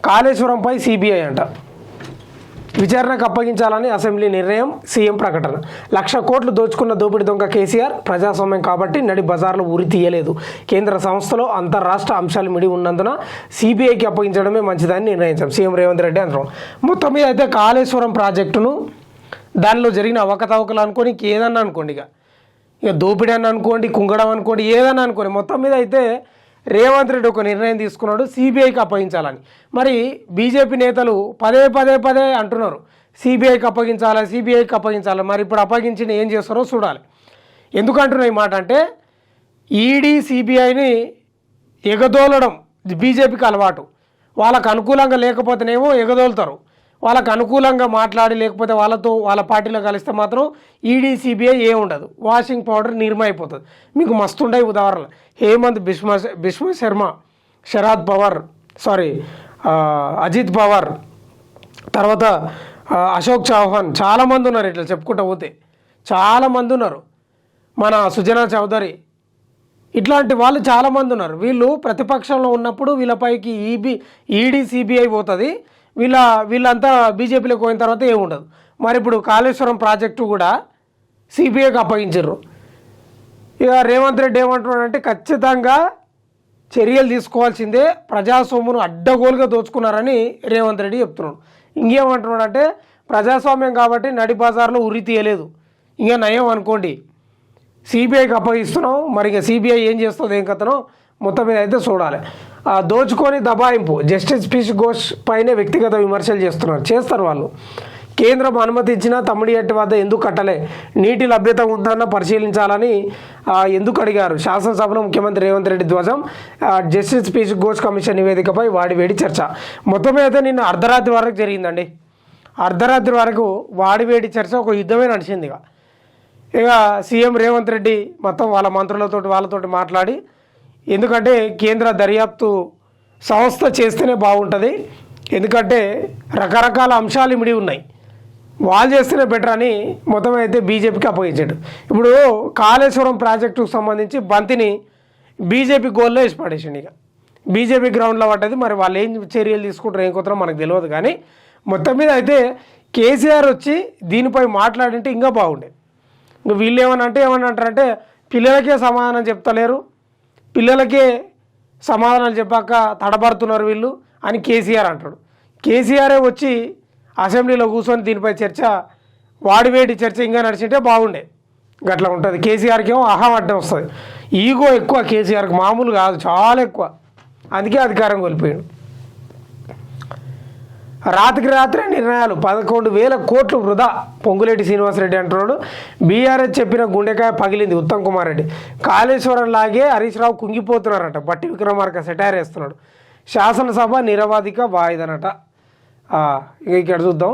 కాళేశ్వరంపై CBI అంట విచారణకు అప్పగించాలని అసెంబ్లీ నిర్ణయం, సీఎం ప్రకటన. 1,00,000 కోట్లు దోచుకున్న దోపిడీ దొంగ కేసీఆర్ ప్రజాస్వామ్యం కాబట్టి నడి బజార్లో ఉరి తీయలేదు. కేంద్ర సంస్థలో అంతర్రాష్ట్ర అంశాలు మిడి ఉన్నందున సిబిఐకి అప్పగించడమే మంచిదని నిర్ణయించాం, సీఎం రేవంత్ రెడ్డి అంటున్నాం. మొత్తం మీద అయితే కాళేశ్వరం ప్రాజెక్టును దానిలో జరిగిన అవకతవకలు అనుకోని ఏదన్నా అనుకోండి, ఇక దోపిడీ అని అనుకోండి, కుంగడం అనుకోండి, ఏదన్నా అనుకోండి, మొత్తం మీద అయితే రేవంత్ రెడ్డి ఒక నిర్ణయం తీసుకున్నాడు సిబిఐకి అప్పగించాలని. మరి బీజేపీ నేతలు పదే అంటున్నారు సిబిఐకి అప్పగించాలి. మరి ఇప్పుడు అప్పగించిన ఏం చేస్తారో చూడాలి. ఎందుకు అంటున్నా ఈ మాట అంటే ఈడీ సిబిఐని ఎగదోలడం బీజేపీకి అలవాటు. వాళ్ళకు అనుకూలంగా లేకపోతేనేమో ఎగదోలుతారు, వాళ్ళకు అనుకూలంగా మాట్లాడి లేకపోతే వాళ్ళ పార్టీలో కలిస్తే మాత్రం ఈడీ సిబిఐ ఏం ఉండదు, వాషింగ్ పౌడర్ నిర్మైపోతుంది. మీకు మస్తు ఉండే ఉదాహరణలు హేమంత్ బిశ్వ శర్మ, శరద్ పవార్, అజిత్ పవార్, తర్వాత అశోక్ చౌహాన్, చాలామంది ఉన్నారు. ఇట్లా చెప్పుకుంటూ పోతే చాలామంది ఉన్నారు. మన సుజనా చౌదరి, ఇట్లాంటి వాళ్ళు చాలామంది ఉన్నారు. వీళ్ళు ప్రతిపక్షంలో ఉన్నప్పుడు వీళ్ళపైకి ఈడీ సిబిఐ పోతుంది, వీళ్ళంతా బీజేపీలోకి పోయిన తర్వాత ఏముండదు. మరి ఇప్పుడు కాళేశ్వరం ప్రాజెక్టు కూడా సిబిఐకి అప్పగించారు. ఇక రేవంత్ రెడ్డి ఏమంటున్నాడంటే ఖచ్చితంగా చర్యలు తీసుకోవాల్సిందే, ప్రజాస్వామ్యం అడ్డగోలుగా దోచుకున్నారని రేవంత్ రెడ్డి చెప్తున్నాడు. ఇంకేమంటున్నాడంటే ప్రజాస్వామ్యం కాబట్టి నడి బజార్లో ఉరి తీయలేదు, ఇంకా నయం అనుకోండి, సిబిఐకి అప్పగిస్తున్నాం. మరి ఇక సిబిఐ ఏం చేస్తుందో ఏం కథనో మొత్తం మీద అయితే చూడాలి. దోచుకొని దబాయింపు, జస్టిస్ పీయూష్ ఘోష్ పైనే వ్యక్తిగత విమర్శలు చేస్తారు వాళ్ళు. కేంద్రం అనుమతి ఇచ్చినా తమ్మిడిహట్టు వద్ద ఎందుకు కట్టలే, నీటి లభ్యత ఉందన్న పరిశీలించాలని ఎందుకు అడిగారు. శాసనసభలో ముఖ్యమంత్రి రేవంత్ రెడ్డి ధ్వజం. జస్టిస్ పీయూష్ ఘోష్ కమిషన్ నివేదికపై వాడివేడి చర్చ. మొత్తం మీద నిన్న అర్ధరాత్రి వరకు జరిగిందండి. అర్ధరాత్రి వరకు వాడివేడి చర్చ, ఒక యుద్ధమే నడిచింది. ఇక సీఎం రేవంత్ రెడ్డి మొత్తం వాళ్ళ వాళ్ళతోటి మాట్లాడి, ఎందుకంటే కేంద్ర దర్యాప్తు సంస్థ చేస్తేనే బాగుంటుంది, ఎందుకంటే రకరకాల అంశాలు ఇమిడి ఉన్నాయి, వాళ్ళు చేస్తేనే బెటర్ అని మొత్తం అయితే బీజేపీకి అప్పగించాడు. ఇప్పుడు కాళేశ్వరం ప్రాజెక్టుకు సంబంధించి బంతిని బీజేపీ గోల్లో వేసి పడేసిండు. ఇక బీజేపీ గ్రౌండ్లో పడ్డది. మరి వాళ్ళు ఏం చర్యలు తీసుకుంటారో ఏం కొత్తరో మనకు తెలియదు. కానీ మొత్తం మీద అయితే కేసీఆర్ వచ్చి దీనిపై మాట్లాడింటే ఇంకా బాగుండే. ఇంకా వీళ్ళు ఏమనంటారంటే పిల్లలకే సమాధానం చెప్తలేరు, పిల్లలకే సమాధానాలు చెప్పాక తడబడుతున్నారు వీళ్ళు అని కేసీఆర్ అంటాడు. కేసీఆరే వచ్చి అసెంబ్లీలో కూర్చొని దీనిపై చర్చ, వాడివేడి చర్చ ఇంకా నడిచింటే బాగుండే. గట్లా ఉంటుంది. కేసీఆర్కి ఏమో అడ్డం వస్తుంది, ఈగో ఎక్కువ కేసీఆర్కి, మామూలు కాదు, చాలా ఎక్కువ. అందుకే అధికారం కోల్పోయాడు. రాత్రికి రాత్రే నిర్ణయాలు, 11,000 కోట్లు వృధా, పొంగులేటి శ్రీనివాసరెడ్డి అంటున్నాడు. బీఆర్ఎస్ చెప్పిన గుండెకాయ పగిలింది, ఉత్తమ్ కుమార్ రెడ్డి. కాళేశ్వరం లాగే హరీష్ రావు కుంగిపోతున్నారట, బట్టి విక్రమార్క సెటైర్ వేస్తున్నాడు. శాసనసభ నిరవాధిక వాయిదనట. ఇక ఇక్కడ చూద్దాం.